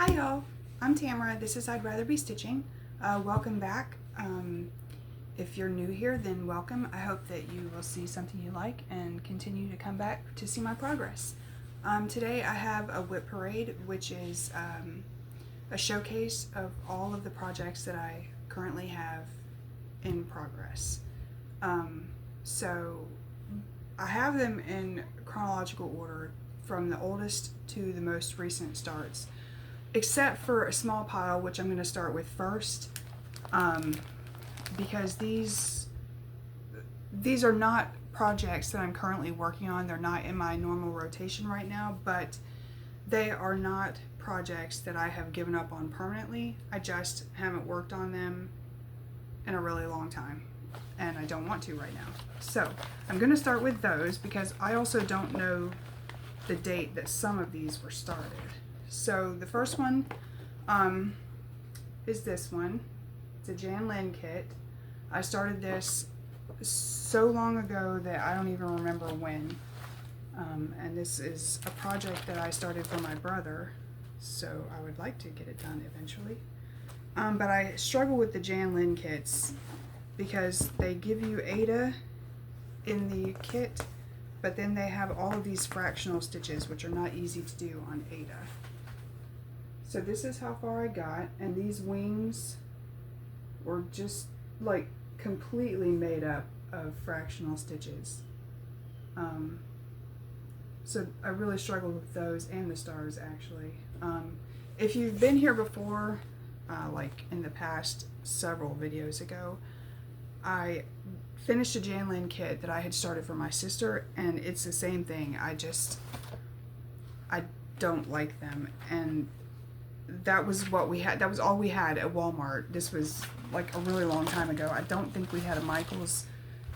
Hi y'all, I'm Tamara. This is I'd Rather Be Stitching. Welcome back. If you're new here, then welcome. I hope that you will see something you like and continue to come back to see my progress. Today I have a WIP parade, which is a showcase of all of the projects that I currently have in progress. So I have them in chronological order from the oldest to the most recent starts, except for a small pile, which I'm going to start with first, because these are not projects that I'm currently working on. They're not in my normal rotation right now, but they are not projects that I have given up on permanently. I just haven't worked on them in a really long time, and I don't want to right now. So I'm going to start with those because I also don't know the date that some of these were started. So the first one is this one. It's a Jan Lin kit. I started this so long ago that I don't even remember when. And this is a project that I started for my brother, so I would like to get it done eventually. But I struggle with the Jan Lin kits because they give you Aida in the kit, but then they have all of these fractional stitches, which are not easy to do on Aida. So this is how far I got, and these wings were just like completely made up of fractional stitches. So I really struggled with those and the stars actually. If you've been here before, like in the past several videos ago, I finished a Jan Lin kit that I had started for my sister, and it's the same thing. I don't like them, and that was what we had. That was all we had at Walmart. This was like a really long time ago. I don't think we had a Michael's.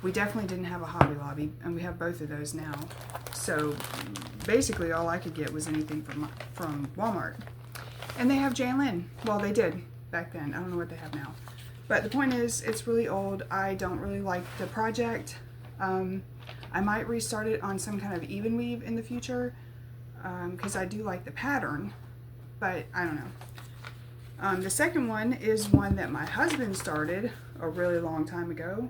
We definitely didn't have a Hobby Lobby, and we have both of those now. So basically all I could get was anything from Walmart. And they have Jan Lin. Well, they did back then. I don't know what they have now. But the point is, it's really old. I don't really like the project. I might restart it on some kind of even weave in the future, because I do like the pattern. But I don't know. The second one is one that my husband started a really long time ago.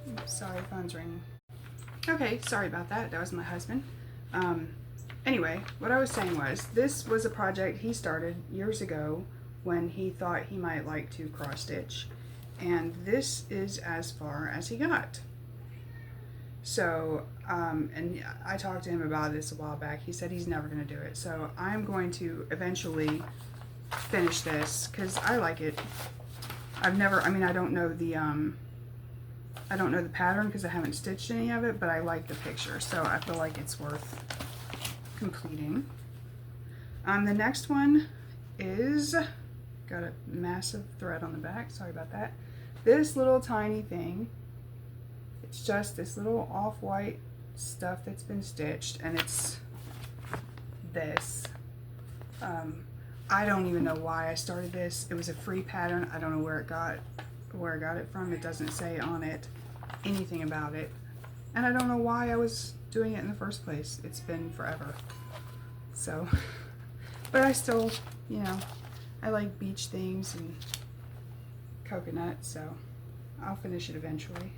Oops, sorry, phone's ringing. Okay, sorry about that. That was my husband. Anyway, what I was saying was, this was a project he started years ago when he thought he might like to cross stitch. And this is as far as he got. So, and I talked to him about this a while back. He said he's never going to do it. So I'm going to eventually finish this because I like it. I don't know the pattern because I haven't stitched any of it, but I like the picture. So I feel like it's worth completing. The next one is, got a massive thread on the back. Sorry about that. This little tiny thing. It's just this little off-white stuff that's been stitched, and it's this. I don't even know why I started this. It was a free pattern. I don't know where I got it from. It doesn't say on it anything about it, and I don't know why I was doing it in the first place. It's been forever. So, but I still, you know, I like beach things and coconut, so I'll finish it eventually.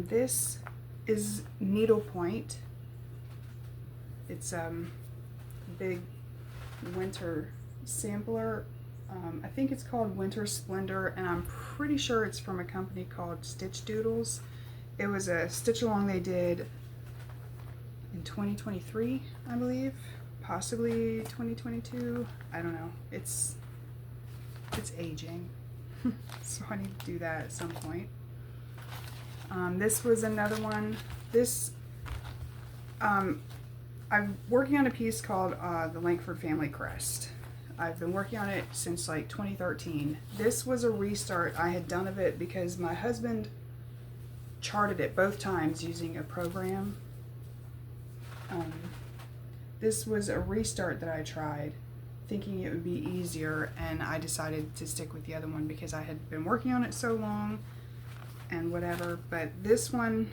This is needlepoint. It's a big winter sampler. I think it's called Winter Splendor, and I'm pretty sure it's from a company called Stitch Doodles. It was a stitch along they did in 2023, I believe, possibly 2022. I don't know. It's aging, so I need to do that at some point. This was another one. I'm working on a piece called the Langford Family Crest. I've been working on it since like 2013. This was a restart I had done of it because my husband charted it both times using a program. This was a restart that I tried thinking it would be easier, and I decided to stick with the other one because I had been working on it so long and whatever. But this one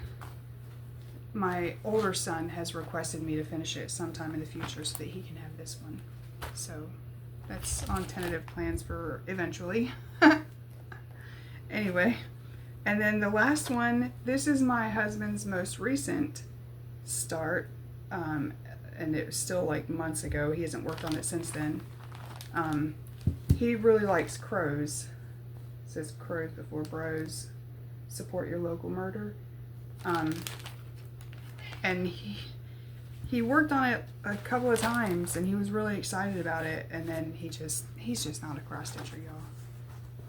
my older son has requested me to finish it sometime in the future so that he can have this one. So that's on tentative plans for eventually. Anyway, and then the last one, this is my husband's most recent start, and it was still like months ago. He hasn't worked on it since then. He really likes crows. It says crows before bros. Support your local murder. And he worked on it a couple of times, and he was really excited about it. And then he's just not a cross stitcher, y'all.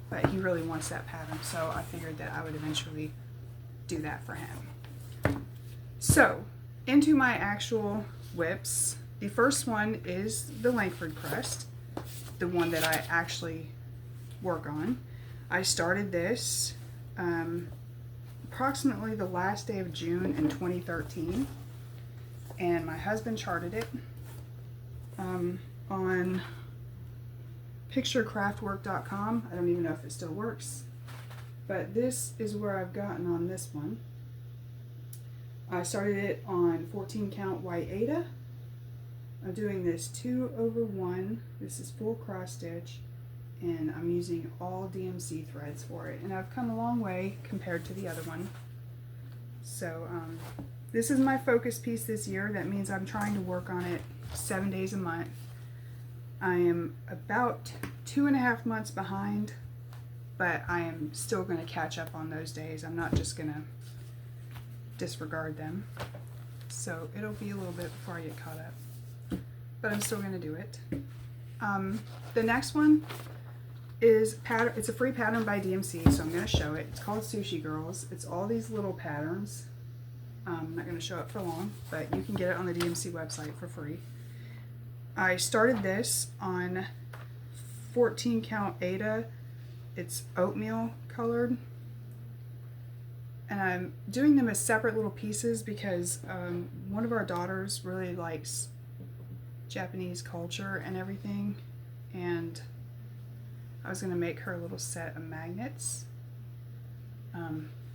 But he really wants that pattern, so I figured that I would eventually do that for him. So, into my actual whips. The first one is the Langford crest, the one that I actually work on. I started this approximately the last day of June in 2013, and my husband charted it on picturecraftwork.com. I don't even know if it still works, but this is where I've gotten on this one. I started it on 14 count white Aida. I'm doing this 2/1. This is full cross stitch, and I'm using all DMC threads for it, and I've come a long way compared to the other one. So this is my focus piece this year. That means I'm trying to work on it 7 days a month. I am about 2.5 months behind, but I am still going to catch up on those days. I'm not just going to disregard them. So it'll be a little bit before I get caught up, but I'm still going to do it. The next one is pattern. It's a free pattern by DMC, so I'm going to show it. It's called Sushi Girls. It's all these little patterns. I'm not going to show it for long, but you can get it on the DMC website for free. I started this on 14 count Aida. It's oatmeal colored, and I'm doing them as separate little pieces because one of our daughters really likes Japanese culture and everything, and I was going to make her a little set of magnets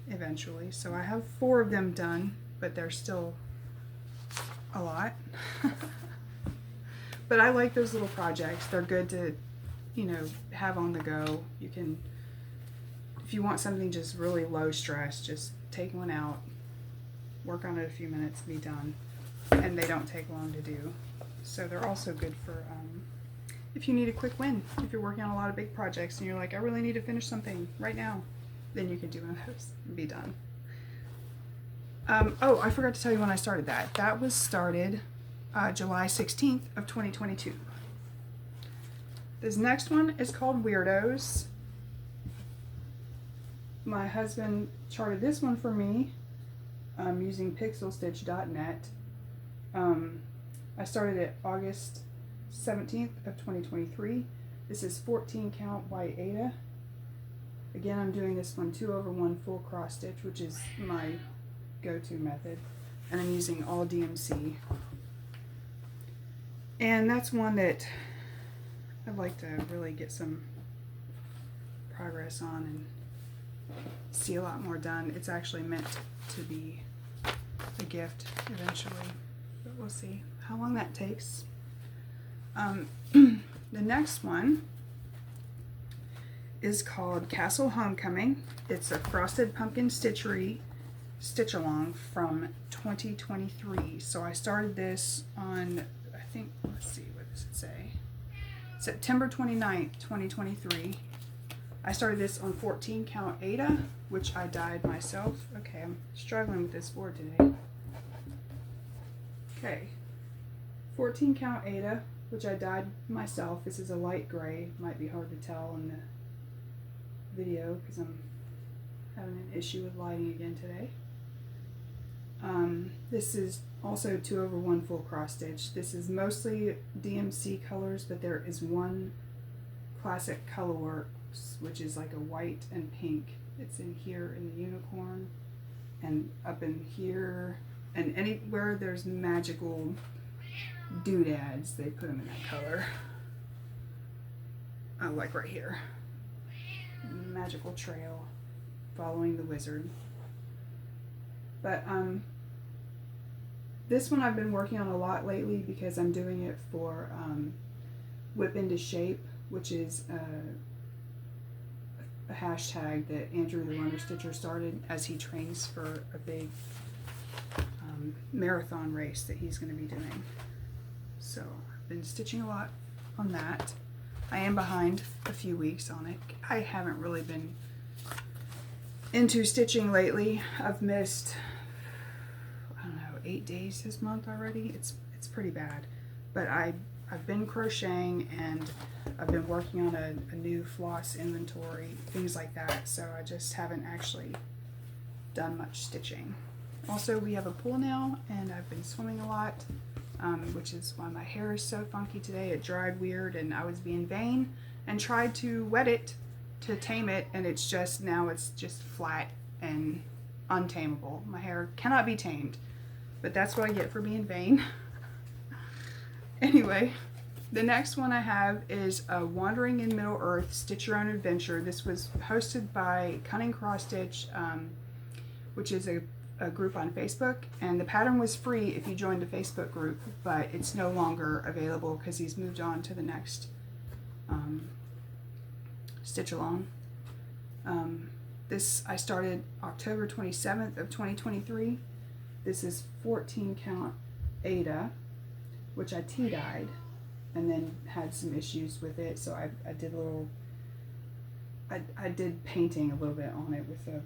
eventually. So I have 4 of them done, but they're still a lot. But I like those little projects. They're good to, you know, have on the go. You can, if you want something just really low stress, just take one out, work on it a few minutes, and be done. And they don't take long to do. So they're also good for if you need a quick win. If you're working on a lot of big projects and you're like, I really need to finish something right now, then you can do one of those and be done. Oh, I forgot to tell you when I started that. That was started July 16th of 2022. This next one is called Weirdos. My husband charted this one for me using pixelstitch.net. I started it August 17th of 2023. This is 14 count white Aida. Again, I'm doing this one 2/1 full cross stitch, which is my go-to method, and I'm using all DMC. And that's one that I'd like to really get some progress on and see a lot more done. It's actually meant to be a gift eventually, but we'll see how long that takes. The next one is called Castle Homecoming. It's a frosted pumpkin stitchery stitch along from 2023. So I started this on, I think, let's see, what does it say? September 29th, 2023. I started this on 14 count Aida, which I dyed myself. Okay, I'm struggling with this board today. Okay, 14 count Aida, which I dyed myself. This is a light gray. Might be hard to tell in the video because I'm having an issue with lighting again today. This is also 2/1 full cross stitch. This is mostly DMC colors, but there is one classic colorworks, which is like a white and pink. It's in here in the unicorn, and up in here, and anywhere there's magical doodads, they put them in that color. Oh, like right here. Magical trail, following the wizard. But This one I've been working on a lot lately because I'm doing it for Whip Into Shape, which is a hashtag that Andrew the Runner Stitcher started as he trains for a big marathon race that he's going to be doing. So I've been stitching a lot on that. I am behind a few weeks on it. I haven't really been into stitching lately. I've missed, I don't know, 8 days this month already. It's pretty bad. But I've been crocheting and I've been working on a new floss inventory, things like that. So I just haven't actually done much stitching. Also, we have a pool now and I've been swimming a lot, which is why my hair is so funky today. It dried weird and I was being vain and tried to wet it to tame it, and it's just, now it's just flat and untamable. My hair cannot be tamed, but that's what I get for being vain. Anyway, the next one I have is Wandering in Middle Earth, Stitch Your Own Adventure. This was hosted by Cunning Cross Stitch, which is a group on Facebook, and the pattern was free if you joined the Facebook group, but it's no longer available because he's moved on to the next stitch along. This I started October 27th of 2023. This is 14 count Ada, which I tea-dyed and then had some issues with it, so I did a little, I did painting a little bit on it with a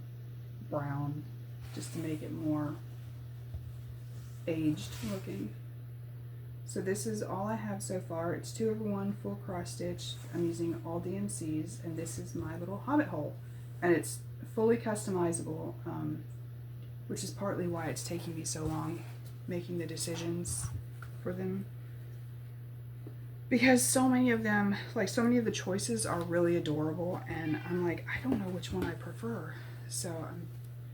brown just to make it more aged looking. So this is all I have so far. It's 2/1 full cross stitch. I'm using all DMCs, and this is my little hobbit hole, and it's fully customizable, which is partly why it's taking me so long making the decisions for them, because so many of them, like so many of the choices are really adorable, and I'm like, I don't know which one I prefer. So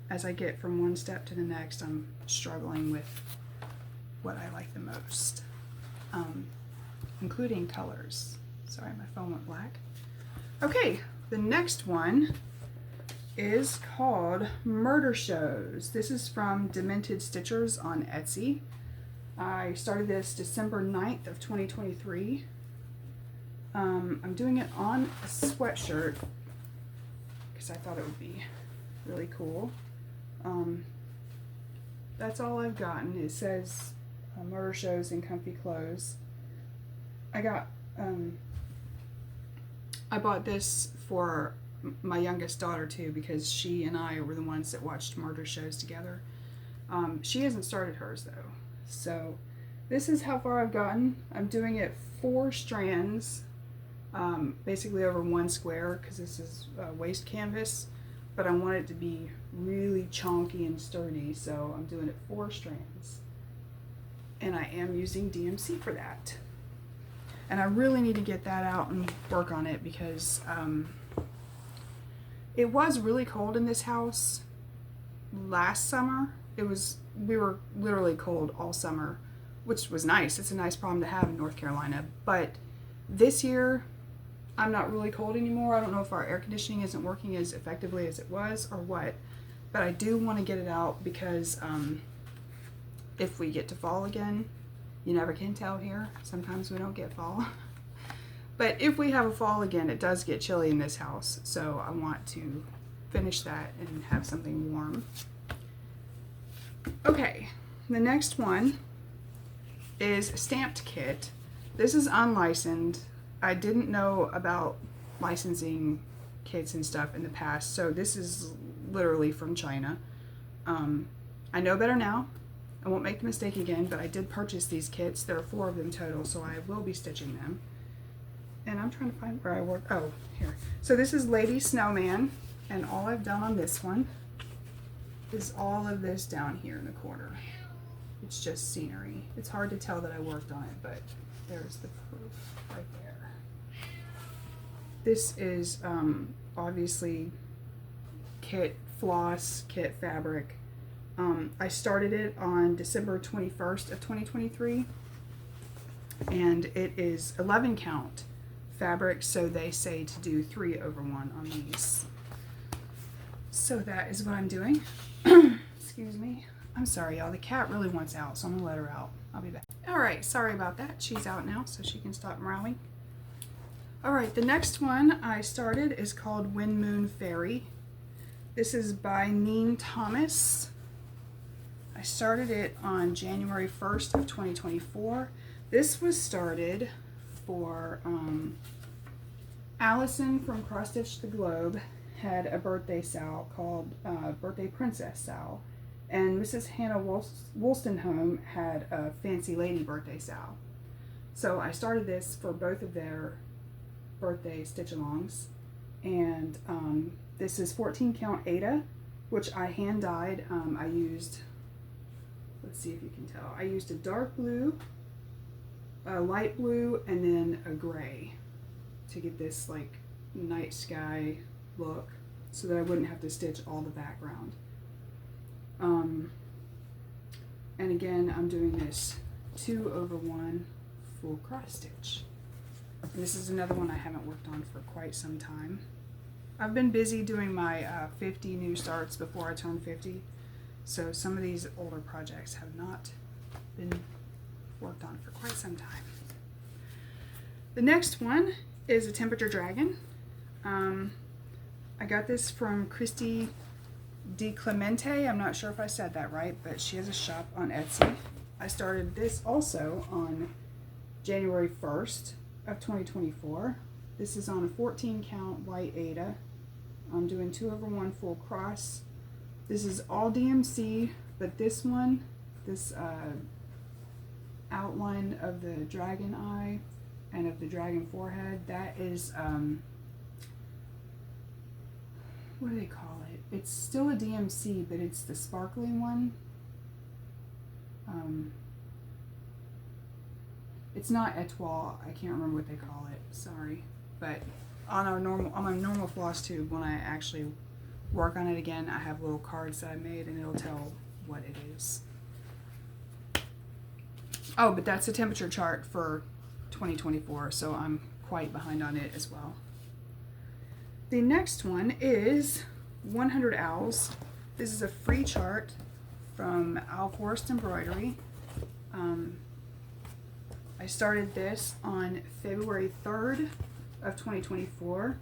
as I get from one step to the next, I'm struggling with what I like the most, including colors. Sorry, my phone went black. Okay, the next one is called Murder Shows. This is from Demented Stitchers on Etsy. I started this December 9th of 2023. I'm doing it on a sweatshirt because I thought it would be really cool. That's all I've gotten. It says Murder Shows in Comfy Clothes. I bought this for my youngest daughter too, because she and I were the ones that watched murder shows together. She hasn't started hers though. So this is how far I've gotten. I'm doing it 4 strands, basically over 1 square, because this is waste canvas, but I want it to be really chunky and sturdy, so I'm doing it 4 strands. And I am using DMC for that. And I really need to get that out and work on it, because it was really cold in this house last summer. We were literally cold all summer, which was nice. It's a nice problem to have in North Carolina. But this year, I'm not really cold anymore. I don't know if our air conditioning isn't working as effectively as it was or what, but I do want to get it out because if we get to fall again, you never can tell here. Sometimes we don't get fall. But if we have a fall again, it does get chilly in this house, so I want to finish that and have something warm. Okay, the next one is Stamped Kit. This is unlicensed. I didn't know about licensing kits and stuff in the past, so this is literally from China. I know better now. I won't make the mistake again, but I did purchase these kits. There are 4 of them total, so I will be stitching them. And I'm trying to find where I work. Oh, here. So this is Lady Snowman, and all I've done on this one is all of this down here in the corner. It's just scenery. It's hard to tell that I worked on it, but there's the proof right there. This is obviously kit floss, kit fabric. I started it on December 21st of 2023, and it is 11 count fabric, so they say to do 3/1 on these. So that is what I'm doing. Excuse me. I'm sorry, y'all. The cat really wants out, so I'm gonna let her out. I'll be back. All right, sorry about that. She's out now, so she can stop meowing. All right, the next one I started is called Wind Moon Fairy. This is by Neen Thomas. I started it on January 1st of 2024. This was started for Allison from Cross Stitch the Globe had a birthday sal called Birthday Princess Sal. And Mrs. Hannah Wollstonehome had a Fancy Lady birthday sal. So I started this for both of their birthday stitch-alongs. And this is 14 count Aida, which I hand dyed. I used, let's see if you can tell, I used a dark blue, a light blue, and then a gray to get this like night sky look so that I wouldn't have to stitch all the background. And again, I'm doing this 2/1 full cross stitch. And this is another one I haven't worked on for quite some time. I've been busy doing my 50 new starts before I turn 50, so some of these older projects have not been worked on for quite some time. The next one is a temperature dragon. I got this from Christy DiClemente. I'm not sure if I said that right, but she has a shop on Etsy. I started this also on January 1st of 2024. This is on a 14 count white Aida. I'm doing 2/1 full cross. This is all DMC, but this one, this outline of the dragon eye and of the dragon forehead, that is, what do they call it? It's still a DMC, but it's the sparkling one. It's not Etoile. I can't remember what they call it. Sorry, but on my normal floss tube, when I actually work on it again, I have little cards that I made, and it'll tell what it is. Oh, but that's a temperature chart for 2024, so I'm quite behind on it as well. The next one is 100 Owls. This is a free chart from Owl Forest Embroidery. I started this on February 3rd of 2024.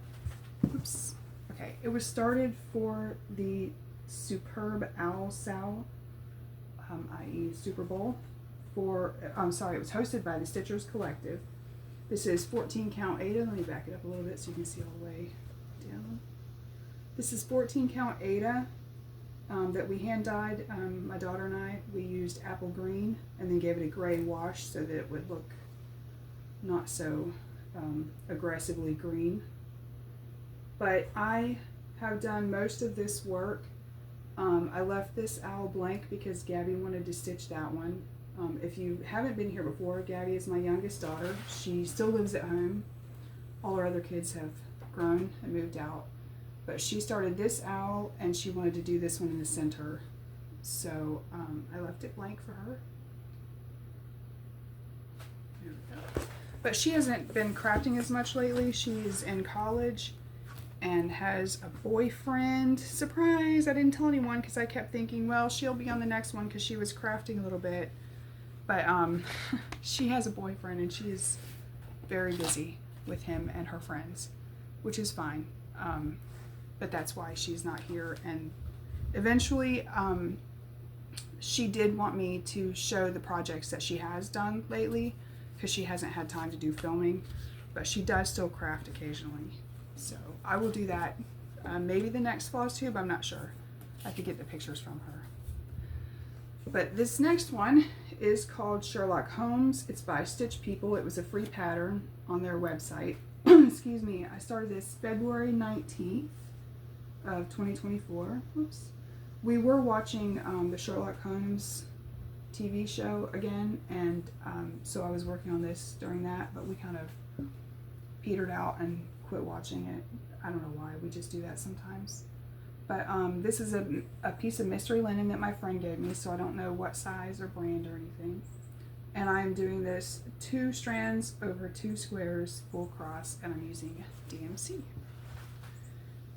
Oops. Okay, it was started for the Superb Owl Sal, i.e. Super Bowl. It was hosted by the Stitchers Collective. This is 14 count Aida. Let me back it up a little bit so you can see all the way down. This is 14 count Aida that we hand dyed. My daughter and I, we used apple green and then gave it a gray wash so that it would look not so aggressively green. But I have done most of this work. I left this owl blank because Gabby wanted to stitch that one. If you haven't been here before, Gabby is my youngest daughter. She still lives at home. All our other kids have grown and moved out. But she started this owl and she wanted to do this one in the center. So I left it blank for her. There we go. But she hasn't been crafting as much lately. She's in college and has a boyfriend. Surprise! I didn't tell anyone because I kept thinking, well, she'll be on the next one because she was crafting a little bit. But she has a boyfriend and she is very busy with him and her friends, which is fine. But that's why she's not here. And eventually, she did want me to show the projects that she has done lately because she hasn't had time to do filming, but she does still craft occasionally. So I will do that. Maybe the next Flosstube, I'm not sure. I could get the pictures from her. But this next one is called Sherlock Holmes. It's by Stitch People. It was a free pattern on their website. Excuse me. I started this February 19th of 2024. Oops. We were watching the Sherlock Holmes TV show again, and so I was working on this during that, but we kind of petered out and quit watching it. I don't know why. We just do that sometimes. But this is a piece of mystery linen that my friend gave me, so I don't know what size or brand or anything. And I'm doing this 2 strands over 2 squares full cross, and I'm using DMC.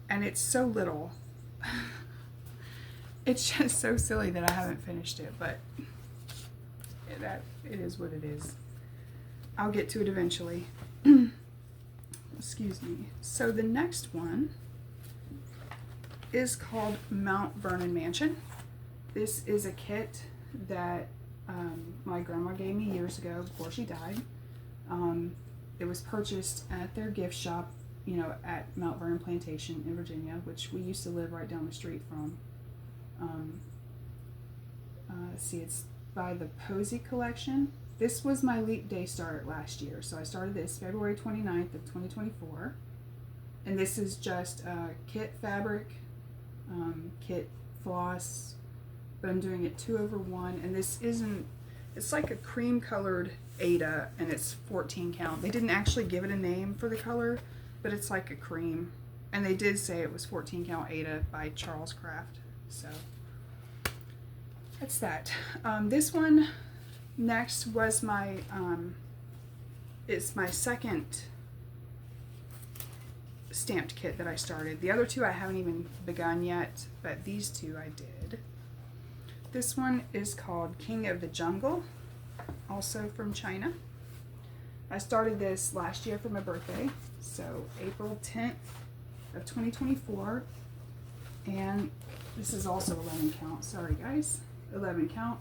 And it's so little. It's just so silly that I haven't finished it, but it is what it is. I'll get to it eventually. Excuse me. So the next one is called Mount Vernon Mansion. This is a kit that my grandma gave me years ago before she died. It was purchased at their gift shop, you know, at Mount Vernon Plantation in Virginia, which we used to live right down the street from. Let's see, it's by the Posey Collection. This was my Leap Day start last year. So I started this February 29th of 2024. And this is just kit fabric, kit floss, but I'm doing it 2/1. And this isn't, it's like a cream colored Ada, and it's 14 count. They didn't actually give it a name for the color, but it's like a cream. And they did say it was 14 count Ada by Charles Craft. So that's that. This one next was my, it's my second stamped kit that I started. The other two I haven't even begun yet, but these two I did. This one is called King of the Jungle, also from China. I started this last year for my birthday, so April 10th of 2024, and this is also 11 count. Sorry guys, 11 count.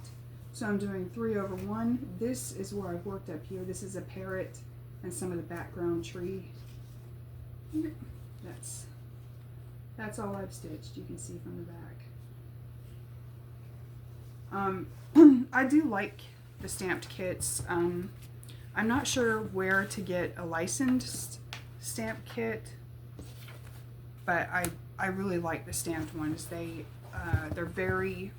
So I'm doing 3/1. This is where I've worked up here. This is a parrot and some of the background tree. That's all I've stitched. You can see from the back. I do like the stamped kits. I'm not sure where to get a licensed stamp kit, but I really like the stamped ones. They're very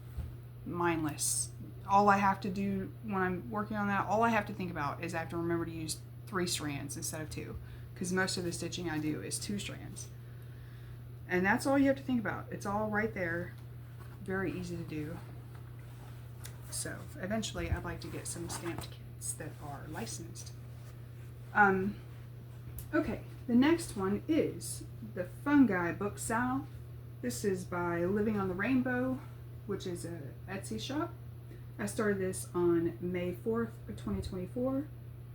mindless. All I have to do when I'm working on that, all I have to think about is I have to remember to use 3 strands instead of 2, because most of the stitching I do is 2 strands. And that's all you have to think about. It's all right there. Very easy to do. So eventually I'd like to get some stamped kits that are licensed. Okay, the next one is the Fungi Book Sal. This is by Living on the Rainbow, which is a Etsy shop. I started this on May 4th of 2024.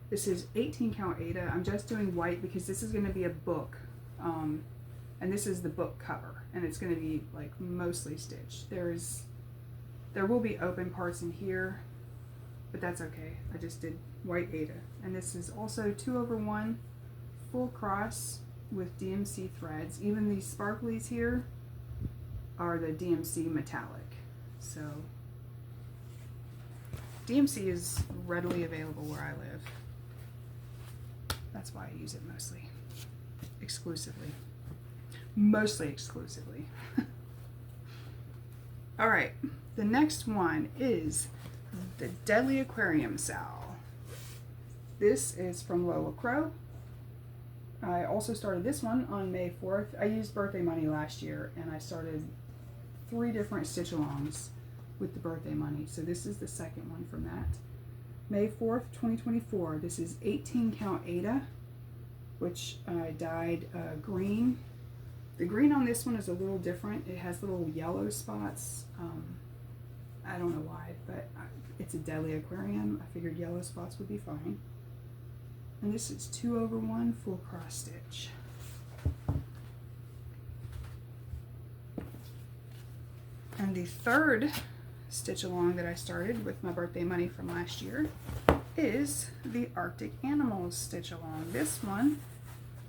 This is 18 count Ada. I'm just doing white because this is going to be a book. And this is the book cover, and it's going to be like mostly stitched. There will be open parts in here, but that's okay. I just did white Ada. And this is also 2/1 full cross with DMC threads. Even these sparklies here are the DMC metallic. So DMC is readily available where I live. That's why I use it mostly. Exclusively. Mostly exclusively. Alright, the next one is the Deadly Aquarium Sal. This is from Lola Crow. I also started this one on May 4th. I used birthday money last year, and I started 3 different stitch-alongs with the birthday money. So this is the second one from that. May 4th, 2024. This is 18 count Ada, which I dyed green. The green on this one is a little different. It has little yellow spots. I don't know why, but it's a Deadly Aquarium. I figured yellow spots would be fine. And this is 2/1 full cross stitch. And the third stitch along that I started with my birthday money from last year is the Arctic Animals stitch along. This one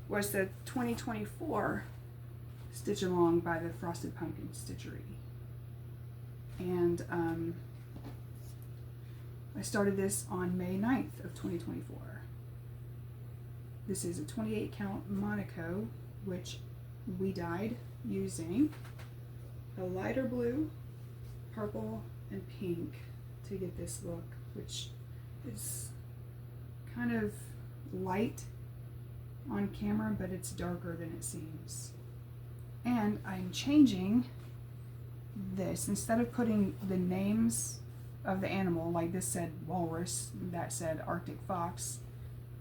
was the 2024 stitch along by the Frosted Pumpkin Stitchery. And I started this on May 9th of 2024. This is a 28 count Monaco, which we dyed using a lighter blue, purple, and pink to get this look, which is kind of light on camera, but it's darker than it seems. And I'm changing this. Instead of putting the names of the animal, like this said walrus, that said Arctic fox,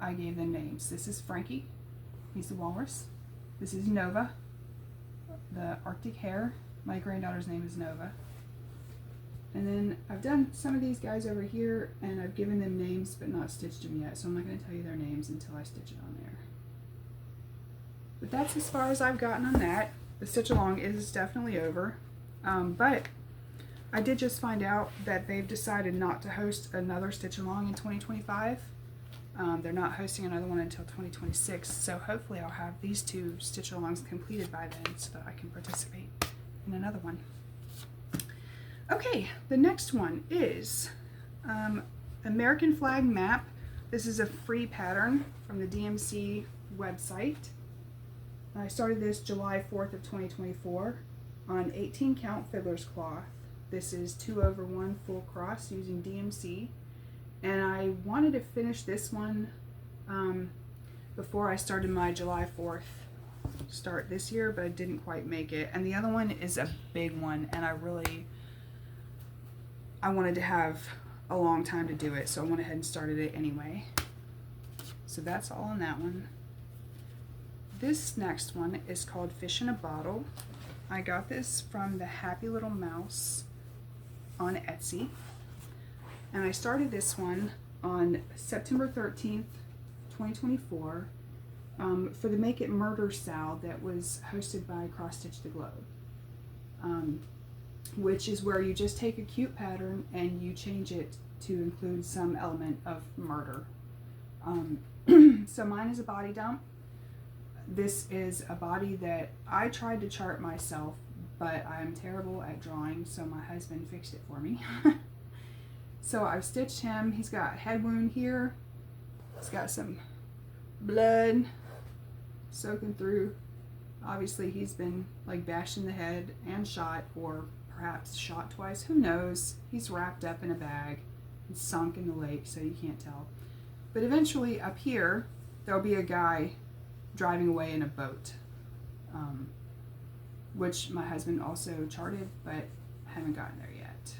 I gave them names. This is Frankie, he's the walrus. This is Nova, the Arctic hare. My granddaughter's name is Nova. And then I've done some of these guys over here, and I've given them names but not stitched them yet, so I'm not going to tell you their names until I stitch it on there. But that's as far as I've gotten on that. The stitch along is definitely over, but I did just find out that they've decided not to host another stitch along in 2025. They're not hosting another one until 2026, so hopefully I'll have these 2 stitch alongs completed by then so that I can participate in another one. Okay, the next one is American Flag Map. This is a free pattern from the DMC website. I started this July 4th of 2024 on 18 count fiddler's cloth. This is 2/1 full cross using DMC, and I wanted to finish this one before I started my July 4th start this year, but I didn't quite make it. And the other one is a big one, and I wanted to have a long time to do it, so I went ahead and started it anyway. So that's all on that one. This next one is called Fish in a Bottle. I got this from the Happy Little Mouse on Etsy. And I started this one on September 13th, 2024 for the Make It Murder Sal that was hosted by Cross Stitch the Globe. Which is where you just take a cute pattern and you change it to include some element of murder. So mine is a body dump. This is a body that I tried to chart myself, but I'm terrible at drawing, so my husband fixed it for me. So I've stitched him. He's got a head wound here. He's got some blood soaking through. Obviously he's been like bashed in the head and shot, or perhaps shot twice, who knows. He's wrapped up in a bag and sunk in the lake, so you can't tell. But eventually up here there'll be a guy driving away in a boat, which my husband also charted, but haven't gotten there yet.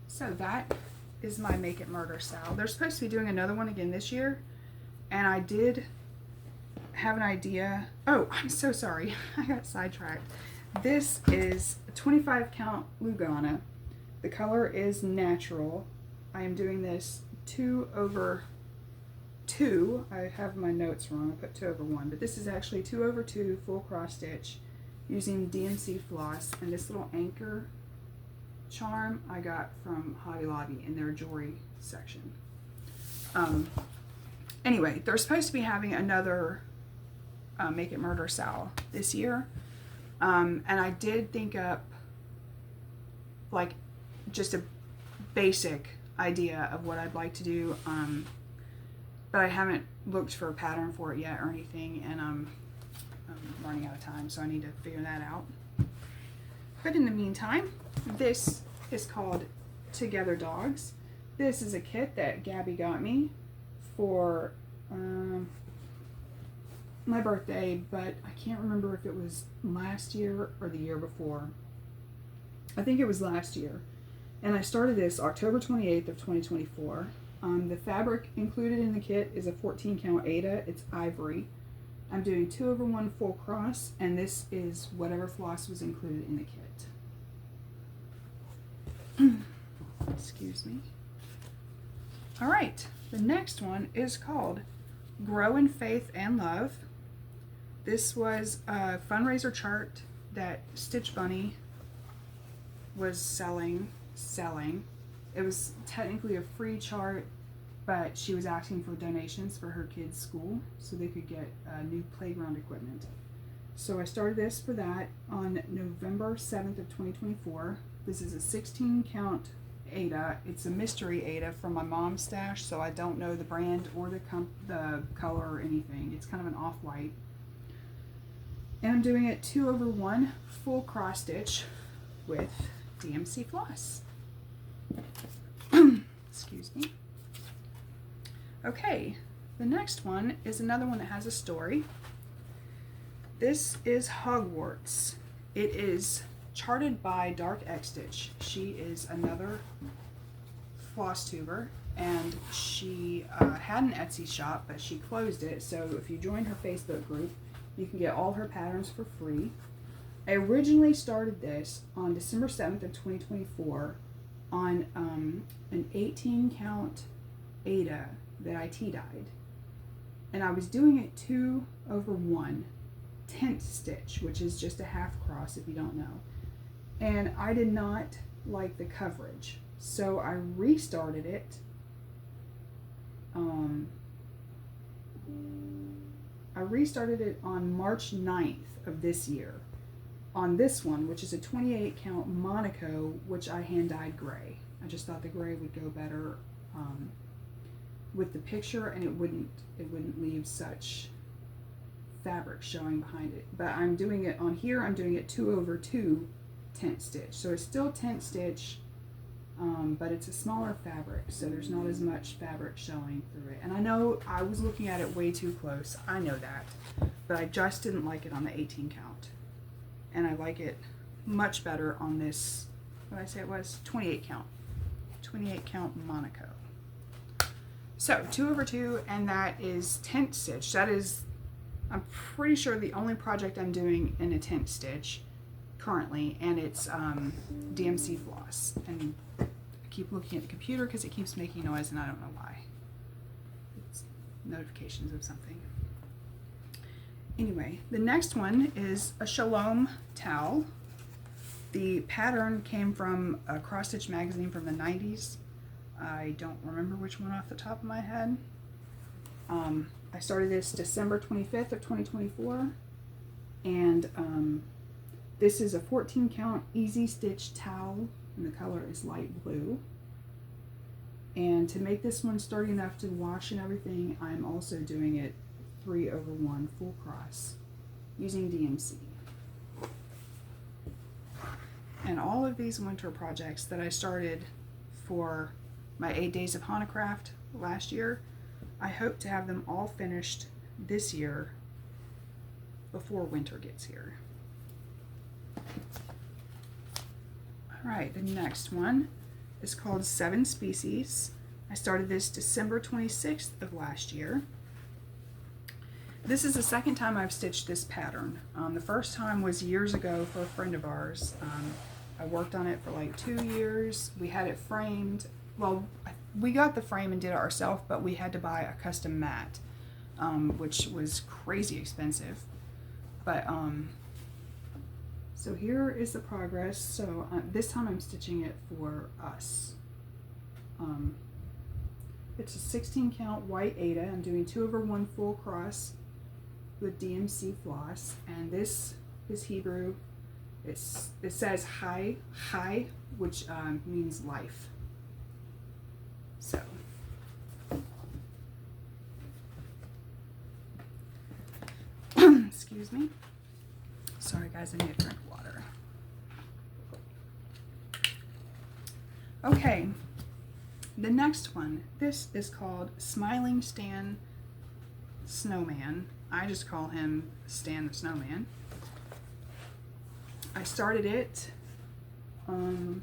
So that is my Make It Murder Sal. They're supposed to be doing another one again this year, and I did have an idea. Oh, I'm so sorry. I got sidetracked. This is a 25 count Lugana. The color is natural. I am doing this 2/2. I have my notes wrong. I put 2/1, but this is actually 2/2 full cross stitch using DMC floss, and this little anchor charm I got from Hobby Lobby in their jewelry section. Anyway, they're supposed to be having another Make It Murder Sal this year, and I did think up like just a basic idea of what I'd like to do, but I haven't looked for a pattern for it yet or anything, and I'm running out of time, so I need to figure that out. But in the meantime, this is called Together Dogs. This is a kit that Gabby got me for my birthday, but I can't remember if it was last year or the year before. I think it was last year. And I started this October 28th of 2024. The fabric included in the kit is a 14 count Aida. It's ivory. I'm doing 2/1 full cross, and this is whatever floss was included in the kit. Excuse me. All right, the next one is called Grow in Faith and Love. This was a fundraiser chart that Stitch Bunny was selling. It was technically a free chart, but she was asking for donations for her kids' school so they could get new playground equipment. So I started this for that on November 7th of 2024. This is a 16 count Aida. It's a mystery Aida from my mom's stash, so I don't know the brand or the color or anything. It's kind of an off-white. And I'm doing it 2/1 full cross stitch with DMC floss. Excuse me. Okay, the next one is another one that has a story. This is Hogwarts. It is charted by Dark X Stitch. She is another floss tuber, and she had an Etsy shop, but she closed it. So if you join her Facebook group, you can get all her patterns for free. I originally started this on December 7th of 2024 on an 18 count Ada that I tea-dyed. And I was doing it 2/1 tent stitch, which is just a half cross if you don't know. And I did not like the coverage. So I restarted it. On March 9th of this year on this one, which is a 28 count Monaco, which I hand dyed gray. I just thought the gray would go better with the picture, and it wouldn't leave such fabric showing behind it. But I'm doing it on here, I'm doing it 2/2 tent stitch. So it's still tent stitch, but it's a smaller fabric, so there's not as much fabric showing through it. And I know I was looking at it way too close, I know that, but I just didn't like it on the 18 count. And I like it much better on this, what did I say it was? 28 count. 28 count Monaco. So 2/2, and that is tent stitch. That is, I'm pretty sure, the only project I'm doing in a tent stitch currently, and it's DMC floss. And I keep looking at the computer because it keeps making noise, and I don't know why. It's notifications of something. Anyway, the next one is a Shalom towel. The pattern came from a cross stitch magazine from the 90s. I don't remember which one off the top of my head. I started this December 25th of 2024, and this is a 14 count easy stitch towel, and the color is light blue. And to make this one sturdy enough to wash and everything, I'm also doing it 3/1 full cross using DMC. And all of these winter projects that I started for my 8 days of Hanukkah last year, I hope to have them all finished this year before winter gets here. Alright, the next one is called 7 Species. I started this December 26th of last year. This is the second time I've stitched this pattern. The first time was years ago for a friend of ours. I worked on it for like 2 years. We had it framed. Well, we got the frame and did it ourselves, but we had to buy a custom mat, which was crazy expensive. But so here is the progress. So this time I'm stitching it for us. It's a 16 count white Ada. I'm doing 2/1 full cross with DMC floss, and this is Hebrew. It says hi, which means life. So excuse me. Sorry guys, I need a drink of water. Okay, the next one. This is called Smiling Stan Snowman. I just call him Stan the Snowman. I started it on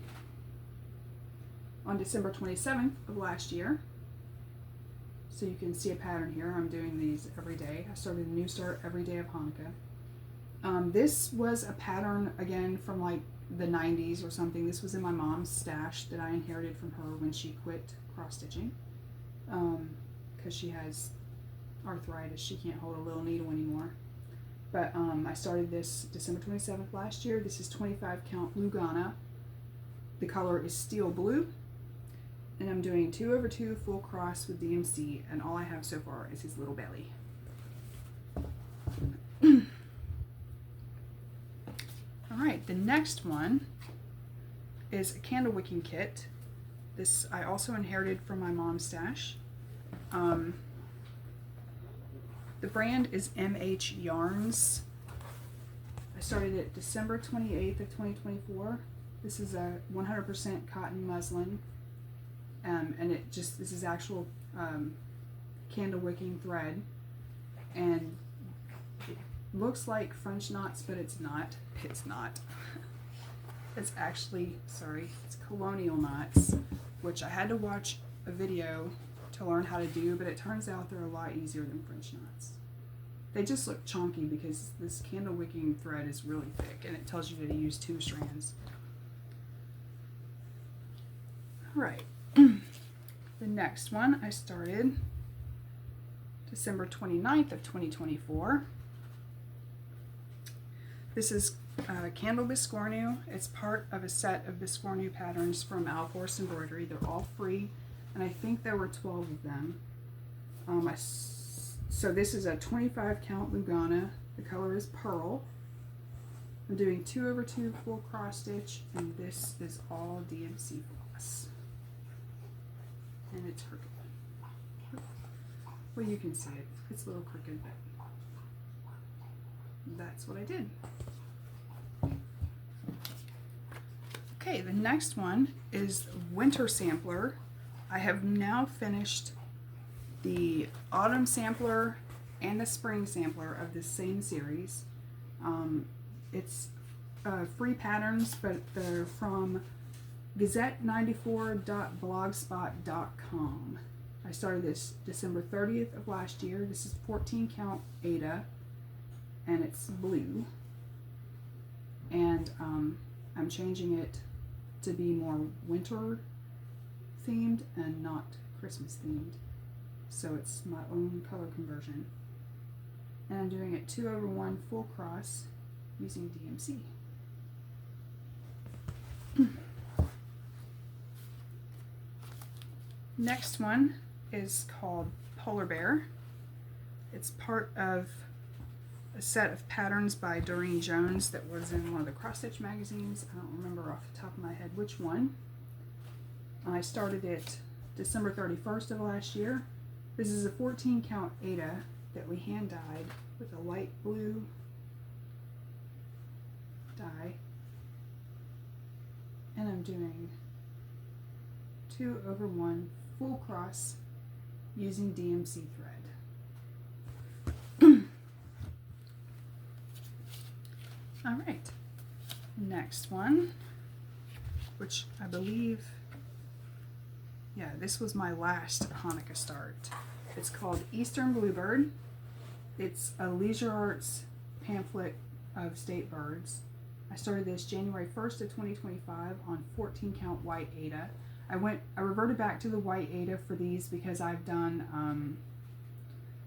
December 27th of last year. So you can see a pattern here. I'm doing these every day. I started a new start every day of Hanukkah. This was a pattern, again, from like the 90s or something. This was in my mom's stash that I inherited from her when she quit cross-stitching. Because she has arthritis. She can't hold a little needle anymore. But I started this December 27th last year. This is 25 count Lugana. The color is steel blue. And I'm doing 2/2 full cross with DMC, and all I have so far is his little belly. Alright, the next one is a candle wicking kit. This I also inherited from my mom's stash. The brand is MH Yarns. I started it December 28th of 2024. This is a 100% cotton muslin. And this is actual candle wicking thread, and it looks like French knots, but it's not. It's not. It's actually, sorry, it's colonial knots, which I had to watch a video to learn how to do, but it turns out they're a lot easier than French knots. They just look chunky because this candle wicking thread is really thick, and it tells you to use 2 strands. All right. The next one I started December 29th of 2024. This is Candle Biscornu. It's part of a set of Biscornu patterns from Alforce Embroidery. They're all free, and I think there were 12 of them. So this is a 25 count Lugana. The color is Pearl. I'm doing 2/2 full cross stitch, and this is all DMC floss. And it's crooked. Well, you can see it. It's a little crooked, but that's what I did. Okay, the next one is Winter Sampler. I have now finished the Autumn Sampler and the Spring Sampler of this same series. It's free patterns, but they're from gazette94.blogspot.com. I started this December 30th of last year. This is 14 count Ada, and it's blue. And I'm changing it to be more winter themed and not Christmas themed. So it's my own color conversion. And I'm doing it 2/1 full cross using DMC. Next one is called Polar Bear. It's part of a set of patterns by Doreen Jones that was in one of the cross stitch magazines. I don't remember off the top of my head which one. I started it December 31st of last year. This is a 14 count Ada that we hand dyed with a light blue dye. And I'm doing 2/1 full cross using DMC thread. All right, next one, which I believe, yeah, this was my last Hanukkah start. It's called Eastern Bluebird. It's a Leisure Arts pamphlet of state birds. I started this January 1st of 2025 on 14 count white Ada. I reverted back to the white Ada for these because I've done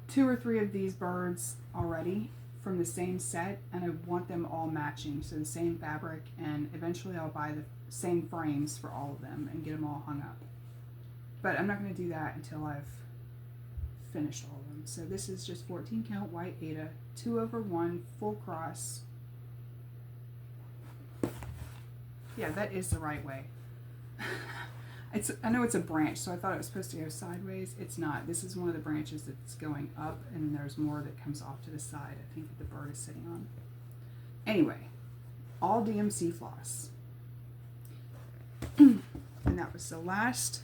2 or 3 of these birds already from the same set, and I want them all matching, so the same fabric, and eventually I'll buy the same frames for all of them and get them all hung up. But I'm not going to do that until I've finished all of them. So this is just 14 count white Ada, 2/1 full cross. Yeah, that is the right way. I know it's a branch, so I thought it was supposed to go sideways. It's not. This is one of the branches that's going up, and then there's more that comes off to the side, I think, that the bird is sitting on. Anyway, all DMC floss. And that was the last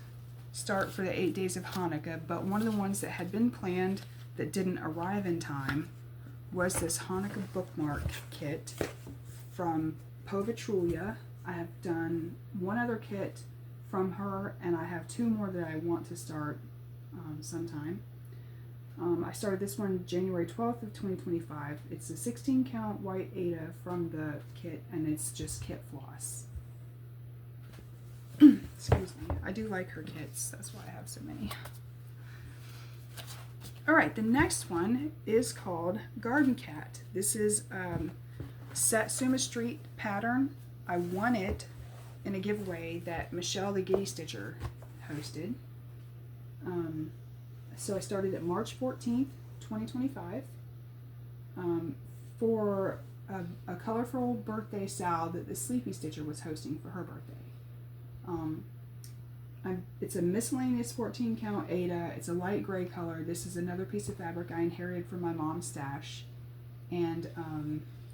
start for the 8 days of Hanukkah, but one of the ones that had been planned that didn't arrive in time was this Hanukkah bookmark kit from Povitrulia. I have done one other kit from her, and I have 2 more that I want to start sometime. I started this one January 12th of 2025. It's a 16 count white Ada from the kit, and it's just kit floss. Excuse me. I do like her kits. That's why I have so many. All right, the next one is called Garden Cat. This is Satsuma Street pattern. I won it in a giveaway that Michelle the Giddy Stitcher hosted. So I started at March 14th, 2025 for a colorful birthday sal that the Sleepy Stitcher was hosting for her birthday. It's a miscellaneous 14 count Ada. It's a light gray color. This is another piece of fabric I inherited from my mom's stash. And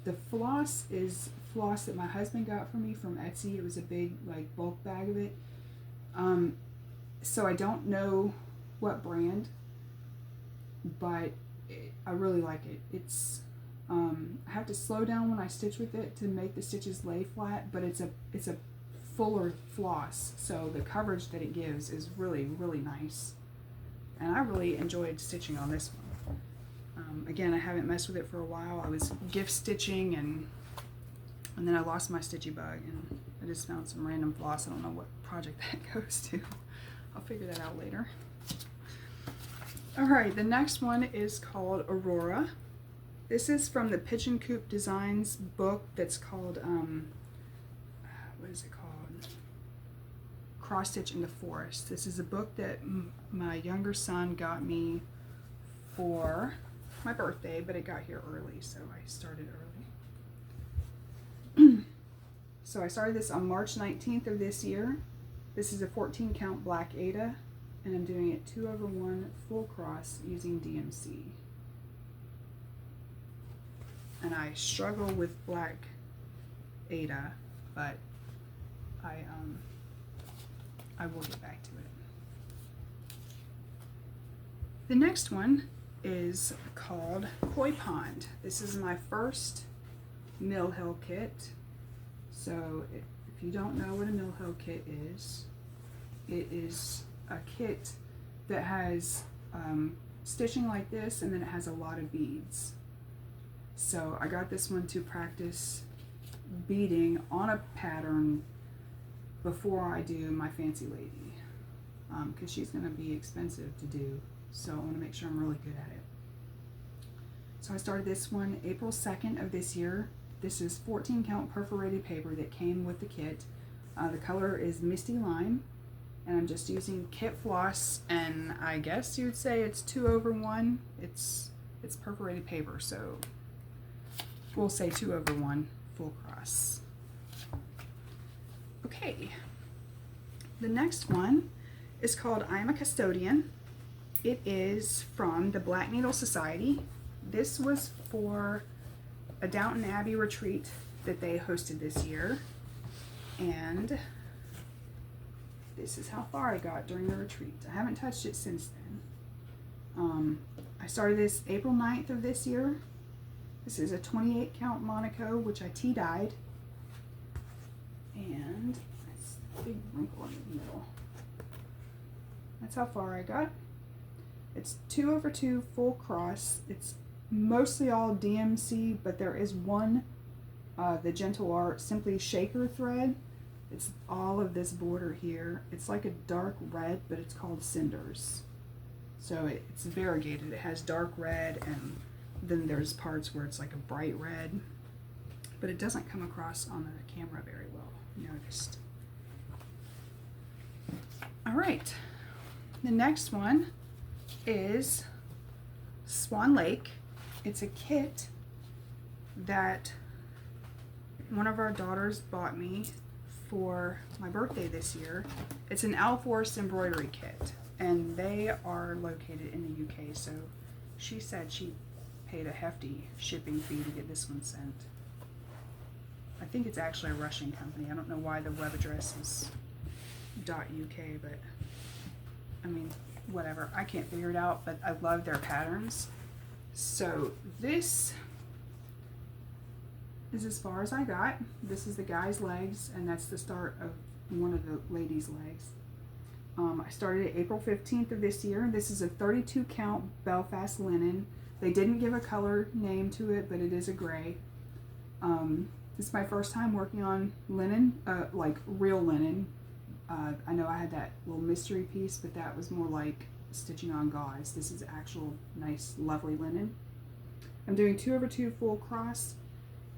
the floss is floss that my husband got for me from Etsy. It was a big like bulk bag of it. So I don't know what brand, but I really like it. It's I have to slow down when I stitch with it to make the stitches lay flat, but it's a fuller floss, so the coverage that it gives is really, really nice. And I really enjoyed stitching on this one. Again, I haven't messed with it for a while. I was gift stitching and then I lost my stitchy bug and I just found some random floss. I don't know what project that goes to. I'll figure that out later. All right, the next one is called Aurora. This is from the Pigeon Coop Designs book that's called, what is it called? Cross Stitch in the Forest. This is a book that my younger son got me for my birthday, but it got here early, so I started early. So I started this on March 19th of this year. This is a 14 count black Aida, and I'm doing it 2/1 full cross using DMC. And I struggle with black Aida, but I will get back to it. The next one is called Koi Pond. This is my first Mill Hill kit. So if you don't know what a Mill Hill kit is, it is a kit that has stitching like this, and then it has a lot of beads. So I got this one to practice beading on a pattern before I do my fancy lady, because she's going to be expensive to do, so I want to make sure I'm really good at it. So I started this one April 2nd of this year. This is 14 count perforated paper that came with the kit. The color is Misty Lime, and I'm just using kit floss, and I guess you would say it's 2/1. It's perforated paper, so we'll say 2/1 full cross. Okay, the next one is called I Am a Custodian. It is from the Black Needle Society. This was for a Downton Abbey retreat that they hosted this year, and this is how far I got during the retreat. I haven't touched it since then. I started this April 9th of this year. This is a 28 count Monaco, which I tea-dyed, and that's a big wrinkle in the middle. That's how far I got. It's 2/2 full cross. It's mostly all DMC, but there is one, the Gentle Art Simply Shaker thread. It's all of this border here. It's like a dark red, but it's called Cinders. So it's variegated. It has dark red, and then there's parts where it's like a bright red, but it doesn't come across on the camera very well, noticed. All right, the next one is Swan Lake. It's a kit that one of our daughters bought me for my birthday this year. It's an Al Force embroidery kit, and they are located in the UK, so she said she paid a hefty shipping fee to get this one sent. I think it's actually a Russian company. I don't know why the web address is .uk, but I mean, whatever. I can't figure it out, but I love their patterns. So this is as far as I got. This is the guy's legs, and that's the start of one of the ladies' legs. I started it April 15th of this year. This is a 32 count Belfast linen. They didn't give a color name to it, but it is a gray. This is my first time working on linen, like real linen. I know I had that little mystery piece, but that was more like stitching on gauze. This is actual nice, lovely linen. I'm doing 2/2 full cross,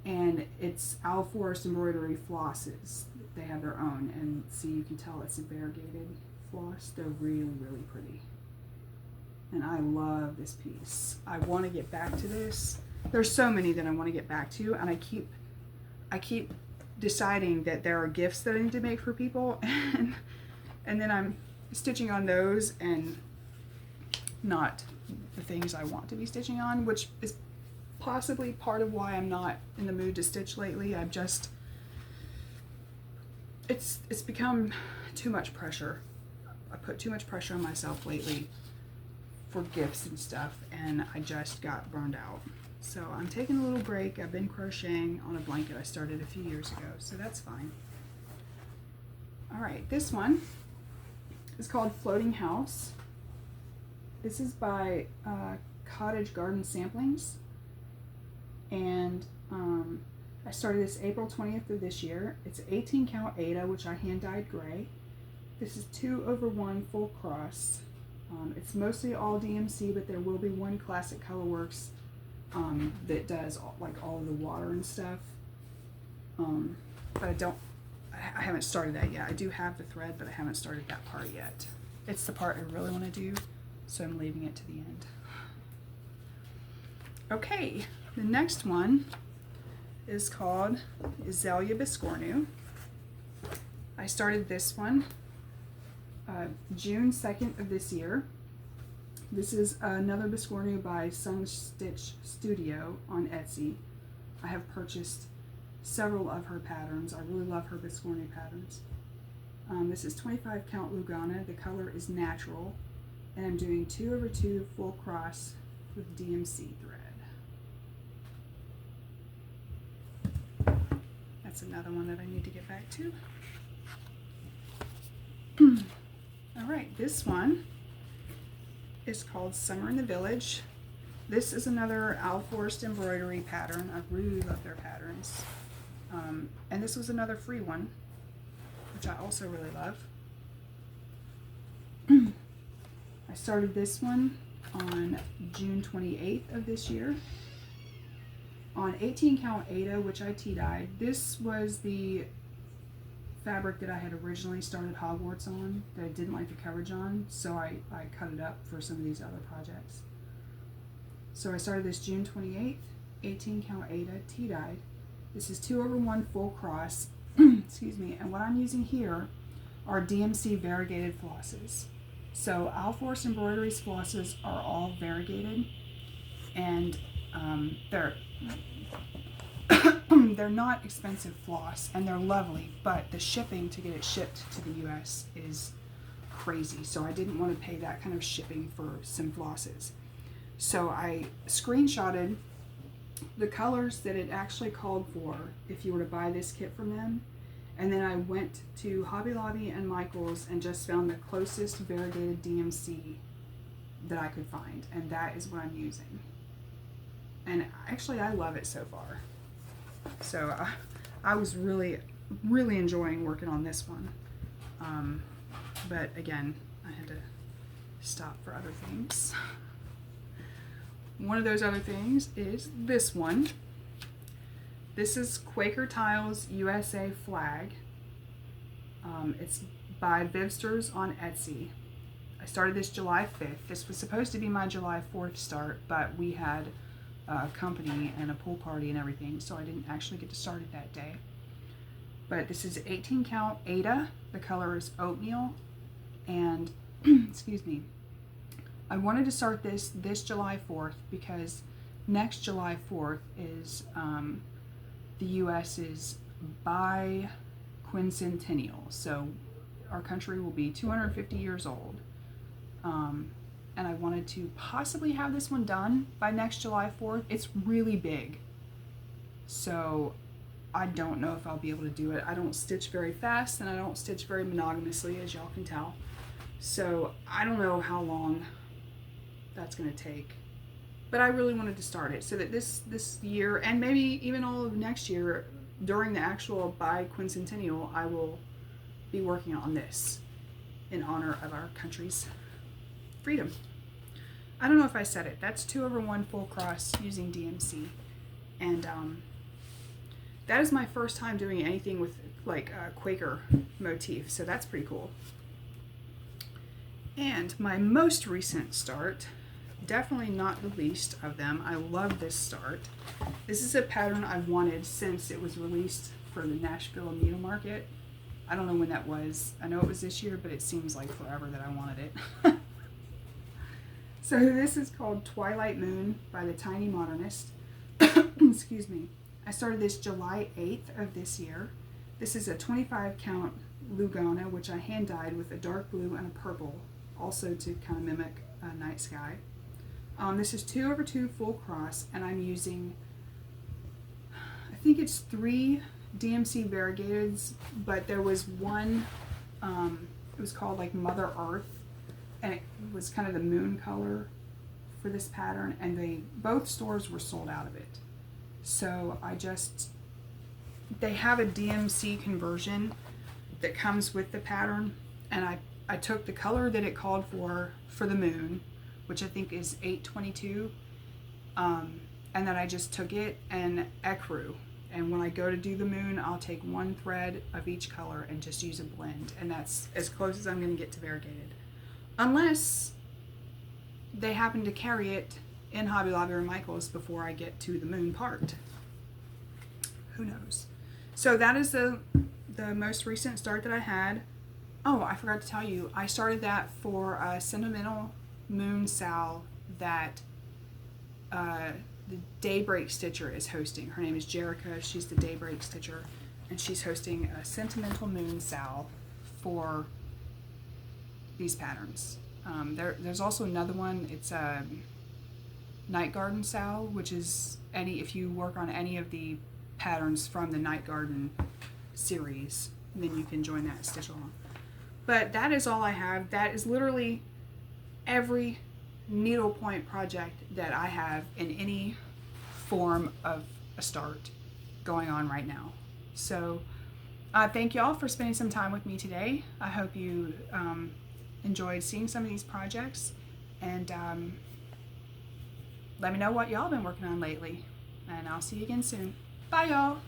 and it's Al Force embroidery flosses. They have their own, and see, you can tell it's a variegated floss. They're really, really pretty. And I love this piece. I want to get back to this. There's so many that I want to get back to, and I keep deciding that there are gifts that I need to make for people, and then I'm stitching on those and not the things I want to be stitching on, which is possibly part of why I'm not in the mood to stitch lately. I've just, it's become too much pressure. I put too much pressure on myself lately for gifts and stuff, and I just got burned out. So I'm taking a little break. I've been crocheting on a blanket I started a few years ago, so that's fine. All right, this one is called Floating House. This is by Cottage Garden Samplings. And I started this April 20th of this year. It's 18 count Ada, which I hand dyed gray. This is 2/1 full cross. It's mostly all DMC, but there will be one Classic Colorworks that does all of the water and stuff. But I haven't started that yet. I do have the thread, but I haven't started that part yet. It's the part I really want to do, so I'm leaving it to the end. Okay, the next one is called Azalea Biscornu. I started this one June 2nd of this year. This is another Biscornu by Sun Stitch Studio on Etsy. I have purchased several of her patterns. I really love her Biscornu patterns. This is 25 count Lugana. The color is natural, and I'm doing 2/2 full cross with DMC thread. That's another one that I need to get back to. All right, this one is called Summer in the Village. This is another Alforst embroidery pattern. I really love their patterns. And this was another free one, which I also really love. I started this one on June 28th of this year. On 18 count Ada, which I tea-dyed. This was the fabric that I had originally started Hogwarts on, that I didn't like the coverage on, so I cut it up for some of these other projects. So I started this June 28th, 18 count Ada, tea-dyed. This is 2/1 full cross, excuse me, and what I'm using here are DMC variegated flosses. So Alforst Embroidery's flosses are all variegated, and they're not expensive floss, and they're lovely, but the shipping to get it shipped to the US is crazy, so I didn't want to pay that kind of shipping for some flosses. So I screenshotted the colors that it actually called for if you were to buy this kit from them, and then I went to Hobby Lobby and Michael's and just found the closest variegated DMC that I could find, and that is what I'm using. And actually I love it so far. So I was really enjoying working on this one. But again, I had to stop for other things. One of those other things is this one. This is Quaker Tiles USA Flag. It's by Vivsters on Etsy. I started this July 5th. This was supposed to be my July 4th start, but we had a company and a pool party and everything, so I didn't actually get to start it that day. But this is 18 count Ada. The color is oatmeal, and excuse me, I wanted to start this July 4th because next July 4th is the US's biquincentennial, so our country will be 250 years old. And I wanted to possibly have this one done by next July 4th. It's really big, so I don't know if I'll be able to do it. I don't stitch very fast, and I don't stitch very monogamously, as y'all can tell. So I don't know how long that's going to take, but I really wanted to start it so that this year, and maybe even all of next year, during the actual biquincentennial, I will be working on this in honor of our country's freedom. I don't know if I said it. That's 2/1 full cross using DMC, and that is my first time doing anything with like a Quaker motif, so that's pretty cool. And my most recent start, definitely not the least of them, I love this start. This is a pattern I've wanted since it was released for the Nashville Needle Market. I don't know when that was. I know it was this year, but it seems like forever that I wanted it. So this is called Twilight Moon by the Tiny Modernist. Excuse me. I started this July 8th of this year. This is a 25 count Lugana, which I hand dyed with a dark blue and a purple, also to kind of mimic a night sky. This is 2/2 full cross, and I'm using, I think it's 3 DMC variegateds, but there was one, it was called like Mother Earth, and it was kind of the moon color for this pattern, and both stores were sold out of it. So they have a DMC conversion that comes with the pattern, and I took the color that it called for the moon, which I think is 822, and then I just took it and ecru. And when I go to do the moon, I'll take one thread of each color and just use a blend. And that's as close as I'm going to get to variegated. Unless they happen to carry it in Hobby Lobby or Michael's before I get to the moon part. Who knows? So that is the most recent start that I had. Oh, I forgot to tell you, I started that for a sentimental moon sal that the Daybreak Stitcher is hosting. Her name is Jerica. She's the Daybreak Stitcher, and she's hosting a sentimental moon sal for these patterns. There's also another one. It's a Night Garden sal, which is if you work on any of the patterns from the Night Garden series, then you can join that stitch along. But that is all I have. That is literally every needlepoint project that I have in any form of a start going on right now. So thank y'all for spending some time with me today. I hope you enjoyed seeing some of these projects, and let me know what y'all been working on lately, and I'll see you again soon. Bye y'all.